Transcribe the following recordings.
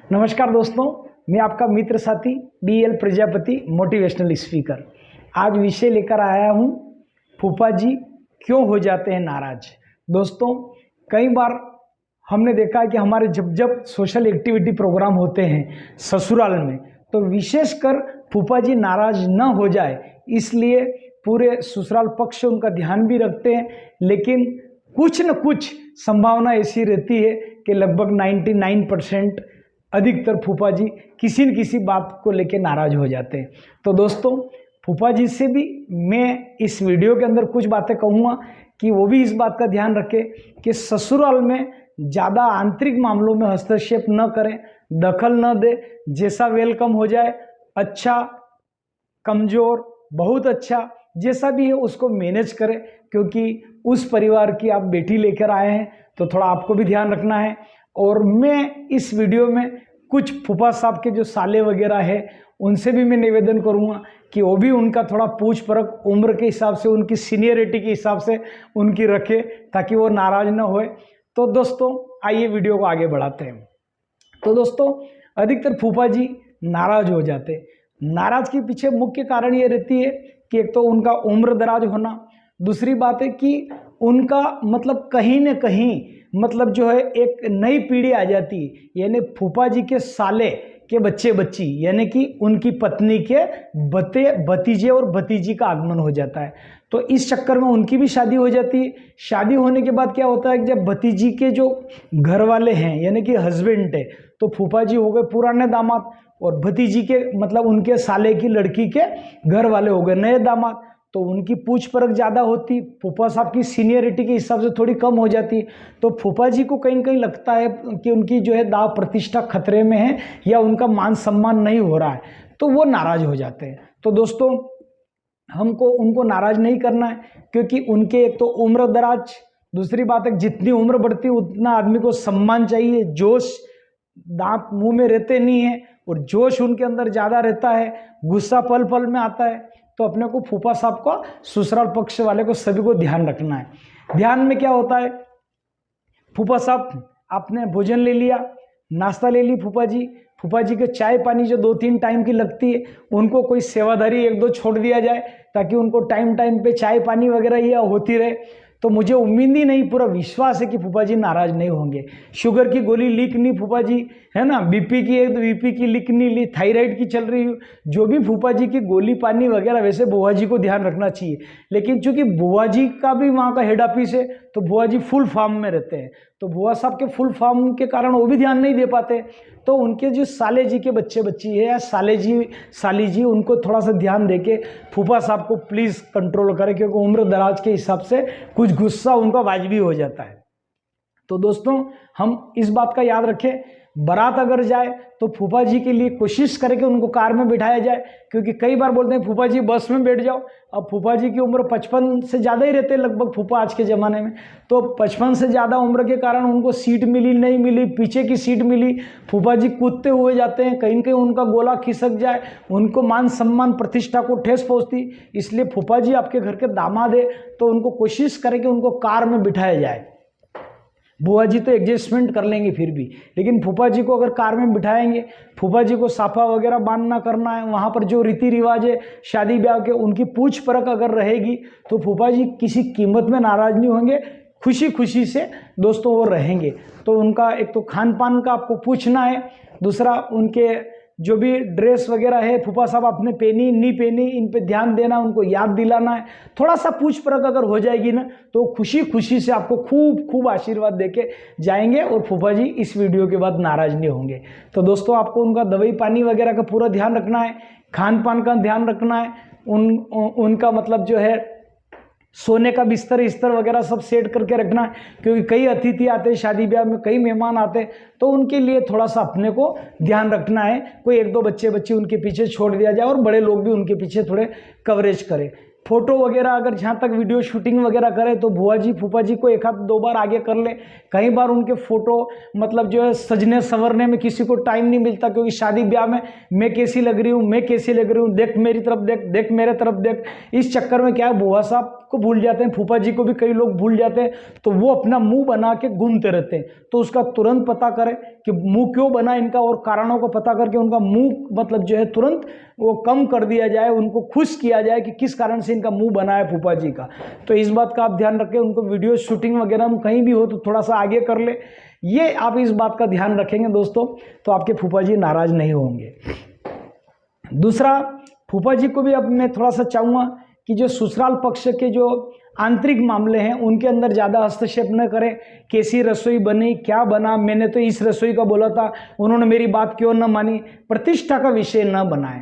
नमस्कार दोस्तों, मैं आपका मित्र साथी BL प्रजापति मोटिवेशनल स्पीकर। आज विषय लेकर आया हूँ, फूफा जी क्यों हो जाते हैं नाराज। दोस्तों, कई बार हमने देखा है कि हमारे जब जब सोशल एक्टिविटी प्रोग्राम होते हैं ससुराल में, तो विशेषकर फूफा जी नाराज न हो जाए इसलिए पूरे ससुराल पक्ष उनका ध्यान भी रखते हैं। लेकिन कुछ न कुछ संभावना ऐसी रहती है कि लगभग 99% अधिकतर फूफा जी किसी न किसी बात को लेकर नाराज हो जाते हैं। तो दोस्तों, फूफा जी से भी मैं इस वीडियो के अंदर कुछ बातें कहूँगा कि वो भी इस बात का ध्यान रखें कि ससुराल में ज़्यादा आंतरिक मामलों में हस्तक्षेप न करें, दखल न दे। जैसा वेलकम हो जाए, अच्छा, कमज़ोर, बहुत अच्छा, जैसा भी है उसको मैनेज करें, क्योंकि उस परिवार की आप बेटी लेकर आए हैं तो थोड़ा आपको भी ध्यान रखना है। और मैं इस वीडियो में कुछ फूफा साहब के जो साले वगैरह है उनसे भी मैं निवेदन करूंगा कि वो भी उनका थोड़ा पूछ परख उम्र के हिसाब से, उनकी सीनियरिटी के हिसाब से उनकी रखे, ताकि वो नाराज ना होए। तो दोस्तों, आइए वीडियो को आगे बढ़ाते हैं। तो दोस्तों, अधिकतर फूफा जी नाराज हो जाते हैं। नाराज के पीछे मुख्य कारण ये रहती है कि एक तो उनका उम्र दराज होना, दूसरी बात है कि उनका मतलब कहीं न कहीं मतलब जो है एक नई पीढ़ी आ जाती है, यानी फूफा जी के साले के बच्चे बच्ची, यानी कि उनकी पत्नी के भतीजे और भतीजी का आगमन हो जाता है। तो इस चक्कर में उनकी भी शादी हो जाती है। शादी होने के बाद क्या होता है कि जब भतीजी के जो घर वाले हैं यानी कि हस्बैंड है, तो फूफा जी हो गए पुराने दामाद, और भतीजी के मतलब उनके साले की लड़की के घर वाले हो गए नए दामाद। तो उनकी पूछ परख ज़्यादा होती, फूफा साहब की सीनियरिटी के हिसाब से थोड़ी कम हो जाती। तो फूफा जी को कहीं न कहीं लगता है कि उनकी जो है दाव प्रतिष्ठा खतरे में है या उनका मान सम्मान नहीं हो रहा है, तो वो नाराज हो जाते हैं। तो दोस्तों, हमको उनको नाराज नहीं करना है, क्योंकि उनके एक तो उम्र दराज, दूसरी बात है जितनी उम्र बढ़ती है उतना आदमी को सम्मान चाहिए, जोश, दांत मुंह में रहते नहीं है और जोश उनके अंदर ज़्यादा रहता है, गुस्सा पल पल में आता है। तो अपने को फूफा साहब को, ससुराल पक्ष वाले को, सभी को ध्यान रखना है। ध्यान में क्या होता है, फूफा साहब आपने भोजन ले लिया, नाश्ता ले ली, फूफा जी के चाय पानी जो 2-3 टाइम की लगती है, उनको कोई सेवादारी 1-2 छोड़ दिया जाए ताकि उनको टाइम टाइम पे चाय पानी वगैरह यह होती रहे। तो मुझे उम्मीद ही नहीं, पूरा विश्वास है कि फूफा जी नाराज नहीं होंगे। शुगर की गोली लीक नहीं फूफा जी, है ना, बीपी की है तो बीपी की लीक नहीं ली, थायराइड की चल रही हो, जो भी फूफा जी की गोली पानी वगैरह, वैसे बुआ जी को ध्यान रखना चाहिए। लेकिन चूंकि बुआ जी का भी वहाँ का हेड ऑफिस है, तो बुआ जी फुल फॉर्म में रहते हैं, तो बुआ साहब के फुल फॉर्म के कारण वो भी ध्यान नहीं दे पाते। तो उनके जो साले जी के बच्चे बच्ची है या साली जी, उनको थोड़ा सा ध्यान देके फूफा साहब को प्लीज़ कंट्रोल करें, क्योंकि उम्र दराज के हिसाब से कुछ गुस्सा उनका वाजिबी हो जाता है। तो दोस्तों, हम इस बात का याद रखें, बारात अगर जाए तो फूफा जी के लिए कोशिश करें कि उनको कार में बिठाया जाए, क्योंकि कई बार बोलते हैं फूफा जी बस में बैठ जाओ। अब फूफा जी की उम्र 55 से ज़्यादा ही रहते हैं लगभग फूफा आज के ज़माने में, तो 55 से ज़्यादा उम्र के कारण उनको सीट मिली नहीं मिली, पीछे की सीट मिली, फूफा जी कूदते हुए जाते हैं, कहीं कहीं उनका गोला खिसक जाए, उनको मान सम्मान प्रतिष्ठा को ठेस पहुँचती। इसलिए फूफा जी आपके घर के दामाद है, तो उनको कोशिश करें कि उनको कार में बिठाया जाए। बुआ जी तो एडजस्टमेंट कर लेंगे फिर भी, लेकिन फूफा जी को अगर कार में बिठाएंगे, फूफा जी को साफा वगैरह बांधना करना है, वहाँ पर जो रीति रिवाज है शादी ब्याह के, उनकी पूछ परख अगर रहेगी तो फूफा जी किसी कीमत में नाराज नहीं होंगे, खुशी खुशी से दोस्तों वो रहेंगे। तो उनका एक तो खान पान का आपको पूछना है, दूसरा उनके जो भी ड्रेस वगैरह है फूफा साहब आपने पहनी नहीं पहनी, इन पे ध्यान देना, उनको याद दिलाना है। थोड़ा सा पूछ परख अगर हो जाएगी ना, तो खुशी खुशी से आपको खूब खूब आशीर्वाद देके जाएंगे और फूफा जी इस वीडियो के बाद नाराज नहीं होंगे। तो दोस्तों, आपको उनका दवाई पानी वगैरह का पूरा ध्यान रखना है, खान पान का ध्यान रखना है, उनका मतलब जो है सोने का बिस्तर वगैरह सब सेट करके रखना है, क्योंकि कई अतिथि आते हैं शादी ब्याह में, कई मेहमान आते हैं, तो उनके लिए थोड़ा सा अपने को ध्यान रखना है। कोई 1-2 बच्चे उनके पीछे छोड़ दिया जाए और बड़े लोग भी उनके पीछे थोड़े कवरेज करें। फ़ोटो वगैरह अगर जहाँ तक वीडियो शूटिंग वगैरह करें तो बुआ जी फूफा जी को एक हाथ 2 बार आगे कर ले। कई बार उनके फ़ोटो मतलब जो है सजने संवरने में किसी को टाइम नहीं मिलता, क्योंकि शादी ब्याह में मैं कैसी लग रही हूँ, मैं कैसी लग रही हूँ, देख मेरी तरफ देख, देख मेरे तरफ देख। इस चक्कर में क्या है, बुआ साहब को भूल जाते हैं, फूफा जी को भी कई लोग भूल जाते हैं, तो वो अपना मुंह बना के घूमते रहते हैं। तो उसका तुरंत पता करें कि मुंह क्यों बना इनका, और कारणों को पता करके उनका मुंह मतलब जो है तुरंत वो कम कर दिया जाए, उनको खुश किया जाए कि किस कारण से इनका मुंह बना है फूफा जी का। तो इस बात का आप ध्यान रखें, उनको वीडियो शूटिंग वगैरह में कहीं भी हो तो थोड़ा सा आगे कर ले। ये आप इस बात का ध्यान रखेंगे दोस्तों, तो आपके फूफा जी नाराज नहीं होंगे। दूसरा, फूफा जी को भी अब मैं थोड़ा सा चाहूँगा कि जो ससुराल पक्ष के जो आंतरिक मामले हैं उनके अंदर ज़्यादा हस्तक्षेप न करें। कैसी रसोई बनी, क्या बना, मैंने तो इस रसोई का बोला था, उन्होंने मेरी बात क्यों न मानी, प्रतिष्ठा का विषय न बनाएं,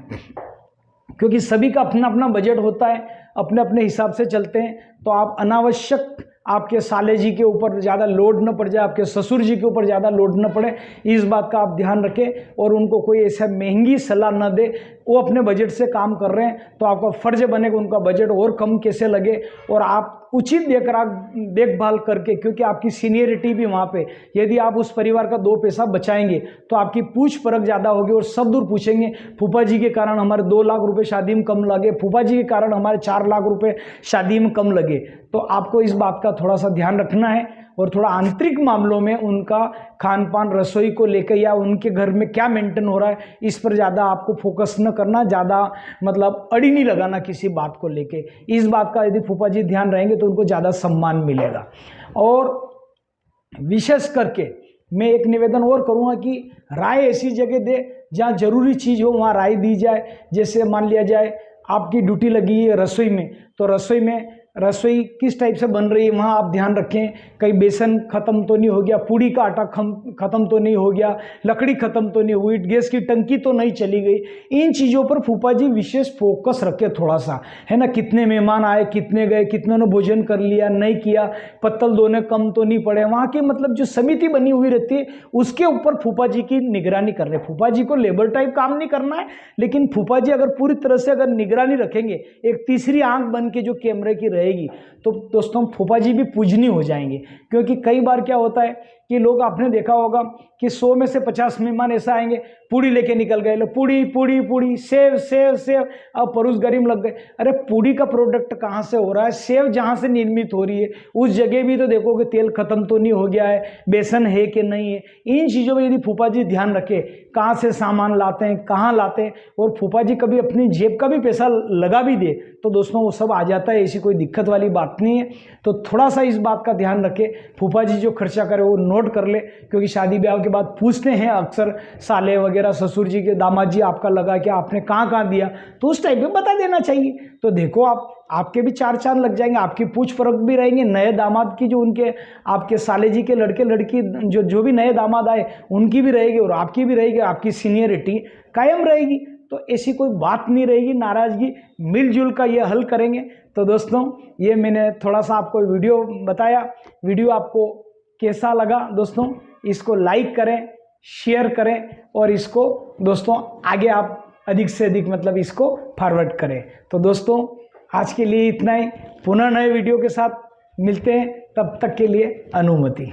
क्योंकि सभी का अपना अपना बजट होता है, अपने अपने हिसाब से चलते हैं। तो आप अनावश्यक आपके साले जी के ऊपर ज़्यादा लोड न पड़ जाए, आपके ससुर जी के ऊपर ज़्यादा लोड न पड़े, इस बात का आप ध्यान रखें। और उनको कोई ऐसा महंगी सलाह न दे, वो अपने बजट से काम कर रहे हैं तो आपका फ़र्ज बनेगा उनका बजट और कम कैसे लगे, और आप उचित देखभाल करके, क्योंकि आपकी सीनियरिटी भी वहाँ पे, यदि आप उस परिवार का 2 पैसा बचाएंगे तो आपकी पूछ परख ज़्यादा होगी और सब दूर पूछेंगे फूफा जी के कारण हमारे 2 लाख रुपए शादी में कम लगे, फूफा जी के कारण हमारे 4 लाख रुपए शादी में कम लगे। तो आपको इस बात का थोड़ा सा ध्यान रखना है, और थोड़ा आंतरिक मामलों में उनका खान पान, रसोई को लेकर या उनके घर में क्या मेंटेन हो रहा है, इस पर ज़्यादा आपको फोकस न करना, ज़्यादा मतलब अड़ी नहीं लगाना किसी बात को लेके। इस बात का यदि फूफा जी ध्यान रहेंगे तो उनको ज़्यादा सम्मान मिलेगा। और विशेष करके मैं एक निवेदन और करूँगा कि राय ऐसी जगह दे जहाँ जरूरी चीज़ हो वहाँ राय दी जाए। जैसे मान लिया जाए आपकी ड्यूटी लगी है रसोई में, तो रसोई किस टाइप से बन रही है वहाँ आप ध्यान रखें। कहीं बेसन ख़त्म तो नहीं हो गया, पूड़ी का आटा ख़त्म तो नहीं हो गया, लकड़ी ख़त्म तो नहीं हुई, गैस की टंकी तो नहीं चली गई। इन चीज़ों पर फूफा जी विशेष फोकस रखें थोड़ा सा, है ना। कितने मेहमान आए, कितने गए, कितनों ने भोजन कर लिया नहीं किया, पत्तल दोने कम तो नहीं पड़े, वहाँ की मतलब जो समिति बनी हुई रहती है उसके ऊपर फूफा जी की निगरानी कर रहे। फूफा जी को लेबर टाइप काम नहीं करना है, लेकिन फूफा जी अगर पूरी तरह से अगर निगरानी रखेंगे, एक तीसरी आंख बन के जो कैमरे की रहेगी, तो दोस्तों फूफा जी भी पूजनीय हो जाएंगे। क्योंकि कई बार क्या होता है कि लोग, आपने देखा होगा कि 100 में से 50 मेहमान ऐसा आएंगे, पूड़ी लेके निकल गए, लो पूड़ी पूड़ी पूड़ी, सेव सेव सेव, अब परोस गरीम लग गए। अरे पूड़ी का प्रोडक्ट कहाँ से हो रहा है, सेव जहाँ से निर्मित हो रही है उस जगह भी तो देखो कि तेल खत्म तो नहीं हो गया है, बेसन है कि नहीं है। इन चीज़ों में यदि फूफा जी ध्यान रखे, कहाँ से सामान लाते हैं, कहाँ लाते हैं, और फूफा जी कभी अपनी जेब का भी पैसा लगा भी दे तो दोस्तों वो सब आ जाता है, ऐसी कोई दिक्कत वाली बात नहीं है। तो थोड़ा सा इस बात का ध्यान रखे, फूफा जी जो खर्चा करे वो नोट कर ले, क्योंकि शादी ब्याह के बाद पूछते हैं अक्सर साले वगैरह, ससुर जी के, दामाद जी आपका लगा क्या, आपने कहाँ कहाँ दिया, तो उस टाइप में बता देना चाहिए। तो देखो आपके भी 4 चांद लग जाएंगे, आपकी पूछ परख भी रहेंगे, नए दामाद की जो उनके आपके साले जी के लड़के लड़की जो भी नए दामाद आए उनकी भी रहेगी और आपकी भी रहेगी, आपकी सीनियरिटी कायम रहेगी। तो ऐसी कोई बात नहीं रहेगी, नाराज़गी मिलजुल का ये हल करेंगे। तो दोस्तों ये मैंने थोड़ा सा आपको वीडियो बताया। वीडियो आपको कैसा लगा दोस्तों, इसको लाइक करें, शेयर करें, और इसको दोस्तों आगे आप अधिक से अधिक मतलब इसको फॉरवर्ड करें। तो दोस्तों आज के लिए इतना ही, पुनः नए वीडियो के साथ मिलते हैं, तब तक के लिए अनुमति।